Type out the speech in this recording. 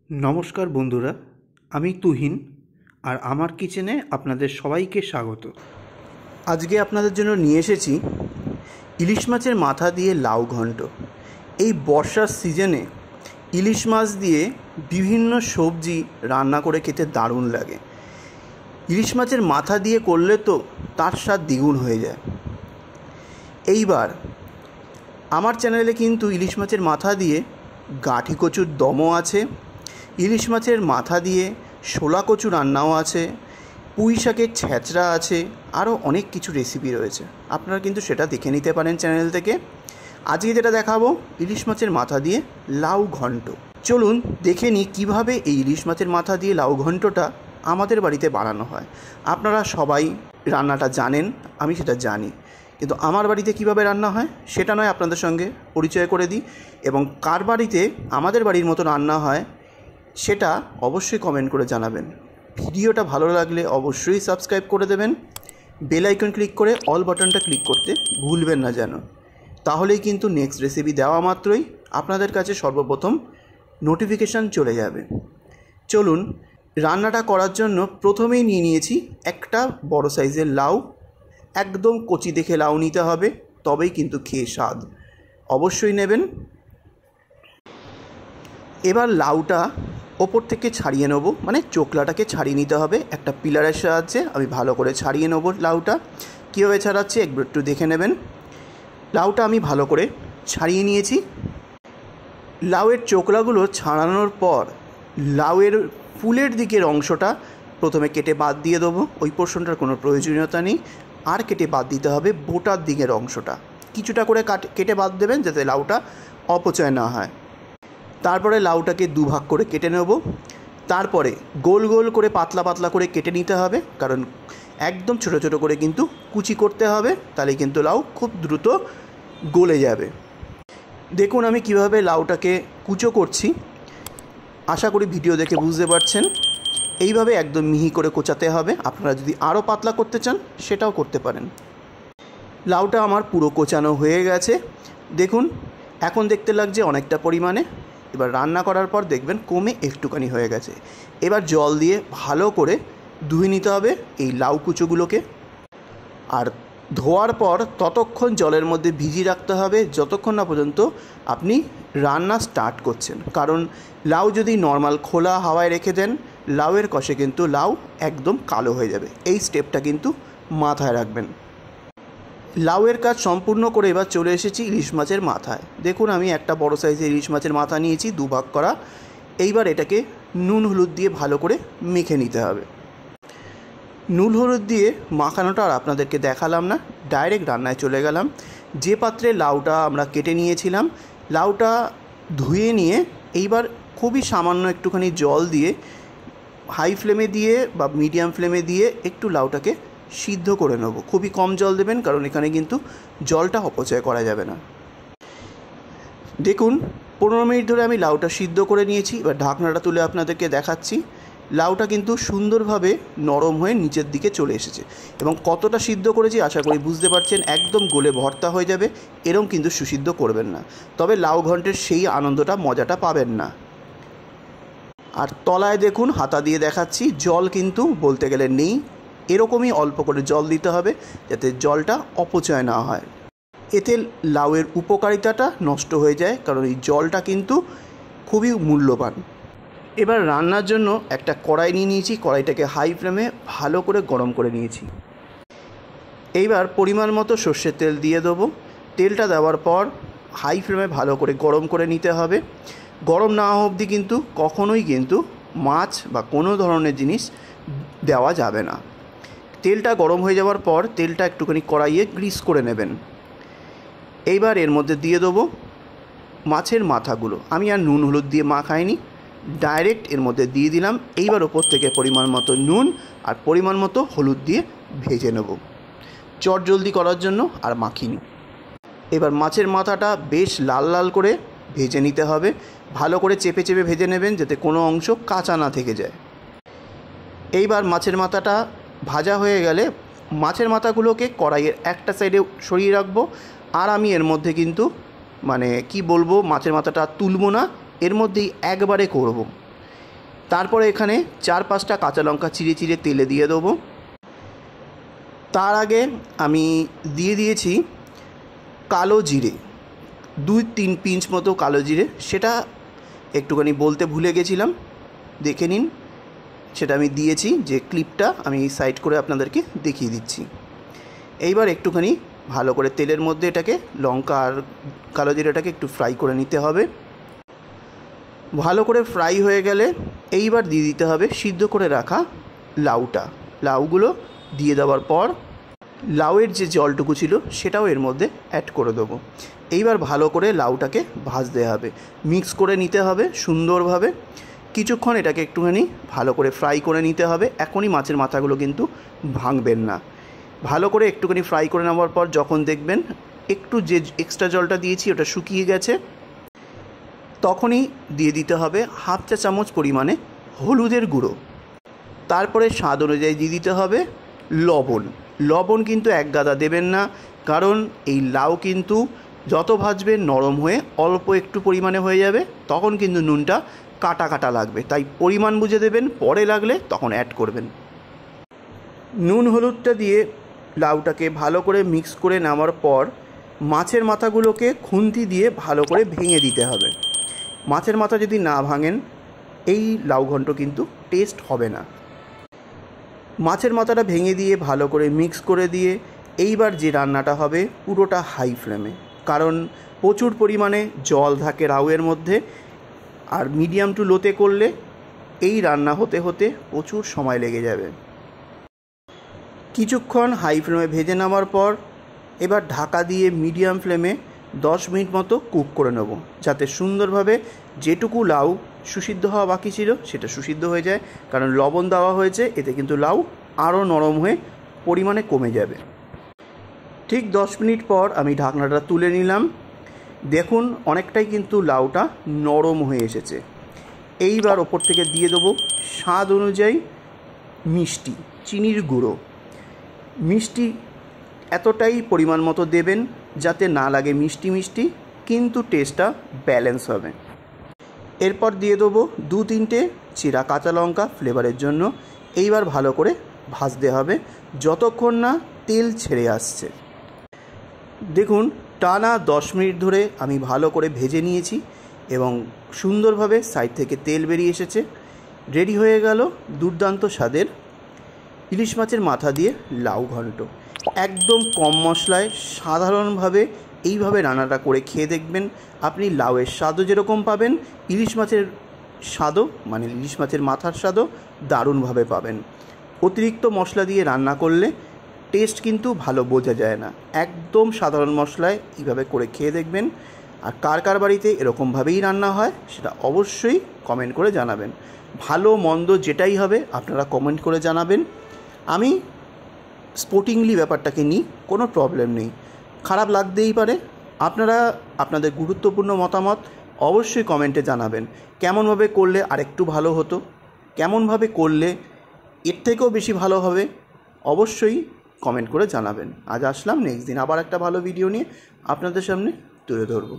नमस्कार बंधुरा आमी तुहिन और आमार किचेने आपनादेर सबाइके स्वागत। आज के आपनादेर जोन्नो निये एसेछि इलिश माछेर माथा दिए लाउ घंट। এই বর্ষার সিজনে ইলিশ মাছ দিয়ে বিভিন্ন সবজি রান্না করে খেতে দারুণ লাগে। ইলিশ মাছের মাথা দিয়ে করলে তো তার স্বাদ দ্বিগুণ হয়ে যায়। এইবার আমার চ্যানেলে কিন্তু ইলিশ মাছের মাথা দিয়ে গাঁঠি কচুর দমও আছে, ইলিশ মাছের মাথা দিয়ে শোলা কচু রান্নাও আছে, পুঁই শাকের ছ্যাঁচড়া আছে, আরও অনেক কিছু রেসিপি রয়েছে। আপনারা কিন্তু সেটা দেখে নিতে পারেন চ্যানেল থেকে। আজকে যেটা দেখাবো ইলিশ মাছের মাথা দিয়ে লাউ ঘন্ট। চলুন দেখে নিই কীভাবে এই ইলিশ মাছের মাথা দিয়ে লাউ ঘন্টটা আমাদের বাড়িতে বানানো হয়। আপনারা সবাই রান্নাটা জানেন, আমি সেটা জানি, কিন্তু আমার বাড়িতে কিভাবে রান্না হয় সেটা নয় আপনাদের সঙ্গে পরিচয় করে দিই, এবং কার বাড়িতে আমাদের বাড়ির মতো রান্না হয় সেটা অবশ্যই কমেন্ট করে জানাবেন। ভিডিওটা ভালো লাগলে অবশ্যই সাবস্ক্রাইব করে দেবেন, বেল আইকন ক্লিক করে অল বাটনটা ক্লিক করতে ভুলবেন না যেন। তাহলেই কিন্তু নেক্সট রেসিপি দেওয়া মাত্রই আপনাদের কাছে সর্বপ্রথম নোটিফিকেশান চলে যাবে। চলুন রান্নাটা করার জন্য প্রথমেই নিয়ে নিয়েছি একটা বড় সাইজের লাউ। একদম কচি দেখে লাউ নিতে হবে, তবেই কিন্তু খেয়ে স্বাদ। অবশ্যই নেবেন। এবার লাউটা ওপর থেকে ছাড়িয়ে নেব, মানে চোকলাটাকে ছাড়িয়ে নিতে হবে। একটা পিলারের সাহায্যে আমি ভালো করে ছাড়িয়ে নেব লাউটা। কীভাবে ছাড়াচ্ছি একটু দেখে নেবেন। লাউটা আমি ভালো করে ছাড়িয়ে নিয়েছি। লাউয়ের চোকলাগুলো ছাড়ানোর পর লাউয়ের ফুলের দিকের অংশটা প্রথমে কেটে বাদ দিয়ে দেবো। ওই পোর্শনটার কোনো প্রয়োজনীয়তা নেই। আর কেটে বাদ দিতে হবে বোটার দিকের অংশটা। কিছুটা করে কেটে বাদ দেবেন যাতে লাউটা অপচয় না হয়। তারপরে লাউটাকে দুভাগ করে কেটে নেব। তারপরে গোল গোল করে পাতলা পাতলা করে কেটে নিতে হবে, কারণ একদম ছোট ছোট করে কিন্তু কুচি করতে হবে, তাহলে কিন্তু লাউ খুব দ্রুত গলে যাবে। দেখুন আমি কিভাবে লাউটাকে কুচো করছি, আশা করি ভিডিও দেখে বুঝতে পারছেন। এইভাবে একদম মিহি করে কোচাতে হবে। আপনারা যদি আরও পাতলা করতে চান সেটাও করতে পারেন। লাউটা আমার পুরো কোচানো হয়ে গেছে। দেখুন এখন দেখতে লাগছে অনেকটা পরিমাণে। এবার রান্না করার পর দেখবেন কমে একটুখানি হয়ে গেছে। এবার জল দিয়ে ভালো করে ধুয়ে নিতে হবে এই লাউ কুচোগুলোকে। আর ধোয়ার পর ততক্ষণ জলের মধ্যে ভিজিয়ে রাখতে হবে যতক্ষণ না পর্যন্ত আপনি রান্না স্টার্ট করছেন, কারণ লাউ যদি নর্মাল খোলা হাওয়ায় রেখে দেন লাউয়ের কষে কিন্তু লাউ একদম কালো হয়ে যাবে। এই স্টেপটা কিন্তু মাথায় রাখবেন। লাউয়ের কাজ সম্পূর্ণ করে এবার চলে এসেছি ইলিশ মাছের মাথায়। দেখুন আমি একটা বড় সাইজের ইলিশ মাছের মাথা নিয়েছি, দুভাগ করা। এইবার এটাকে নুন হলুদ দিয়ে ভালো করে মেখে নিতে হবে। নুন হলুদ দিয়ে মাখানোটা আর আপনাদেরকে দেখালাম না, ডাইরেক্ট রান্নায় চলে গেলাম। যে পাত্রে লাউটা আমরা কেটে নিয়েছিলাম, লাউটা ধুয়ে নিয়ে এইবার খুবই সামান্য একটুখানি জল দিয়ে হাই ফ্লেমে দিয়ে বা মিডিয়াম ফ্লেমে দিয়ে একটু লাউটাকে সিদ্ধ করে নেব। খুবই কম জল দেবেন, কারণ এখানে কিন্তু জলটা অপচয় করা যাবে না। দেখুন 15 মিনিট ধরে আমি লাউটা সিদ্ধ করে নিয়েছি। এবার ঢাকনাটা তুলে আপনাদেরকে দেখাচ্ছি। লাউটা কিন্তু সুন্দরভাবে নরম হয়ে নিচের দিকে চলে এসেছে, এবং কতটা সিদ্ধ করেছি আশা করি বুঝতে পারছেন। একদম গলে ভর্তা হয়ে যাবে এরকম কিন্তু সুসিদ্ধ করবেন না, তবে লাউ ঘন্টের সেই আনন্দটা মজাটা পাবেন না। আর তলায় দেখুন হাতা দিয়ে দেখাচ্ছি, জল কিন্তু বলতে গেলে নেই। এরকমই অল্প করে জল দিতে হবে যাতে জলটা অপচয় না হয়। এতে লাউয়ের উপকারিতাটা নষ্ট হয়ে যায়, কারণ এই জলটা কিন্তু খুবই মূল্যবান। এবার রান্নার জন্য একটা কড়াই নিয়ে নিয়েছি। কড়াইটাকে হাই ফ্লেমে ভালো করে গরম করে নিয়েছি। এইবার পরিমাণ মতো সর্ষের তেল দিয়ে দেবো। তেলটা দেওয়ার পর হাই ফ্লেমে ভালো করে গরম করে নিতে হবে। গরম না হওয়া অবধি কিন্তু কখনোই কিন্তু মাছ বা কোনো ধরনের জিনিস দেওয়া যাবে না। তেলটা গরম হয়ে যাওয়ার পর তেলটা একটুখানি কড়াইয়ে গ্রিস করে নেবেন। এইবার এর মধ্যে দিয়ে দেবো মাছের মাথাগুলো। আমি আর নুন হলুদ দিয়ে মাখাইনি, ডাইরেক্ট এর মধ্যে দিয়ে দিলাম। এইবার ওপর থেকে পরিমাণ মতো নুন আর পরিমাণ মতো হলুদ দিয়ে ভেজে নেব, চটজলদি করার জন্য আর মাখিনি। এবার মাছের মাথাটা বেশ লাল লাল করে ভেজে নিতে হবে। ভালো করে চেপে চেপে ভেজে নেবেন যাতে কোনো অংশ কাঁচা না থেকে যায়। এইবার মাছের মাথাটা ভাজা হয়ে গেলে মাছের মাথাগুলোকে কড়াইয়ের একটা সাইডে সরিয়ে রাখবো। আর আমি এর মধ্যে কিন্তু মানে কি বলবো, মাছের মাথাটা তুলবো না, এর মধ্যেই একবারে করব। তারপরে এখানে 4-5টা কাঁচা লঙ্কা চিড়ে চিড়ে তেলে দিয়ে দেবো। তার আগে আমি দিয়ে দিয়েছি কালো জিরে, 2-3 পিঞ্চ মতো কালো জিরে, সেটা একটুখানি বলতে ভুলে গেছিলাম, দেখে নিন। সেটা আমি দিয়েছি, যে ক্লিপটা আমি সাইড করে আপনাদেরকে দেখিয়ে দিচ্ছি। এইবার একটুখানি ভালো করে তেলের মধ্যে এটাকে লঙ্কা আর কালো জিরাটাকে একটু ফ্রাই করে নিতে হবে। ভালো করে ফ্রাই হয়ে গেলে এইবার দিয়ে দিতে হবে সিদ্ধ করে রাখা লাউটা। লাউগুলো দিয়ে দেওয়ার পর লাউয়ের যে জলটুকু ছিল সেটাও এর মধ্যে অ্যাড করে দেবো। এইবার ভালো করে লাউটাকে ভাজতে হবে, মিক্স করে নিতে হবে সুন্দরভাবে। কিছুক্ষণ এটাকে একটুখানি ভালো করে ফ্রাই করে নিতে হবে। এখনই মাছের মাথাগুলো কিন্তু ভাঙবেন না। ভালো করে একটুখানি ফ্রাই করে নেওয়ার পর যখন দেখবেন একটু যে এক্সট্রা জলটা দিয়েছি ওটা শুকিয়ে গেছে, তখনই দিয়ে দিতে হবে 1/2 চা চামচ পরিমাণে হলুদের গুঁড়ো। তারপরে স্বাদ অনুযায়ী দিয়ে দিতে হবে লবণ। লবণ কিন্তু এক গাদা দেবেন না, কারণ এই লাউ কিন্তু যত ভাজবেন নরম হয়ে অল্প একটু পরিমাণে হয়ে যাবে, তখন কিন্তু নুনটা কাটা কাটা লাগবে, তাই পরিমাণ বুঝে দেবেন, পরে লাগলে তখন অ্যাড করবেন। নুন হলুদটা দিয়ে লাউটাকে ভালো করে মিক্স করে নেওয়ার পর মাছের মাথাগুলোকে খুন্তি দিয়ে ভালো করে ভেঙে দিতে হবে। মাছের মাথা যদি না ভাঙেন এই লাউ ঘন্ট কিন্তু টেস্ট হবে না। মাছের মাথাটা ভেঙে দিয়ে ভালো করে মিক্স করে দিয়ে এইবার যে রান্নাটা হবে পুরোটা হাই ফ্লেমে, কারণ প্রচুর পরিমাণে জল থাকে লাউয়ের মধ্যে, আর মিডিয়াম টু লোতে করলে এই রান্না হতে হতে প্রচুর সময় লেগে যাবে। কিছুক্ষণ হাই ফ্লেমে ভেজে নেওয়ার পর এবার ঢাকা দিয়ে মিডিয়াম ফ্লেমে 10 মিনিট মতো কুক করে নেব, যাতে সুন্দরভাবে যেটুকু লাউ সুসিদ্ধ হওয়া বাকি ছিল সেটা সুসিদ্ধ হয়ে যায়, কারণ লবণ দেওয়া হয়েছে, এতে কিন্তু লাউ আরও নরম হয়ে পরিমাণে কমে যাবে। ঠিক 10 মিনিট পর আমি ঢাকনাটা তুলে নিলাম। দেখুন অনেকটাই কিন্তু লাউটা নরম হয়ে এসেছে। এইবার ওপর থেকে দিয়ে দেবো স্বাদ অনুযায়ী মিষ্টি, চিনির গুঁড়ো। মিষ্টি এতটাই পরিমাণ মতো দেবেন যাতে না লাগে মিষ্টি মিষ্টি, কিন্তু টেস্টটা ব্যালেন্স হবে। এরপর দিয়ে দেবো 2-3টে চিরা কাঁচা লঙ্কা ফ্লেভারের জন্য। এইবার ভালো করে ভাজতে হবে যতক্ষণ না তেল ছেড়ে আসছে। দেখুন টানা 10 মিনিট ধরে আমি ভালো করে ভেজে নিয়েছি এবং সুন্দরভাবে সাইড থেকে তেল বেরিয়ে এসেছে। রেডি হয়ে গেল দুর্দান্ত স্বাদের ইলিশ মাছের মাথা দিয়ে লাউ ঘন্ট। একদম কম মশলায় সাধারণভাবে এইভাবে রান্নাটা করে খেয়ে দেখবেন, আপনি লাউয়ের স্বাদও যেরকম পাবেন, ইলিশ মাছের স্বাদও মানে ইলিশ মাছের মাথার স্বাদও দারুণভাবে পাবেন। অতিরিক্ত মশলা দিয়ে রান্না করলে টেস্ট কিন্তু ভালো বোঝা যায় না। একদম সাধারণ মশলায় এইভাবে করে খেয়ে দেখবেন। আর কার কার বাড়িতে এরকমভাবেই রান্না হয় সেটা অবশ্যই কমেন্ট করে জানাবেন। ভালো মন্দ যেটাই হবে আপনারা কমেন্ট করে জানাবেন। আমি স্পোর্টিংলি ব্যাপারটাকে নিই, কোনো প্রবলেম নেই, খারাপ লাগতেই পারে। আপনারা আপনাদের গুরুত্বপূর্ণ মতামত অবশ্যই কমেন্টে জানাবেন। কেমনভাবে করলে আরেকটু ভালো হতো, কেমনভাবে করলে এর থেকেও বেশি ভালো হবে, অবশ্যই কমেন্ট করে জানাবেন। আজ আসলাম, নেক্সট দিন আবার একটা ভালো ভিডিও নিয়ে আপনাদের সামনে তুলে ধরবো।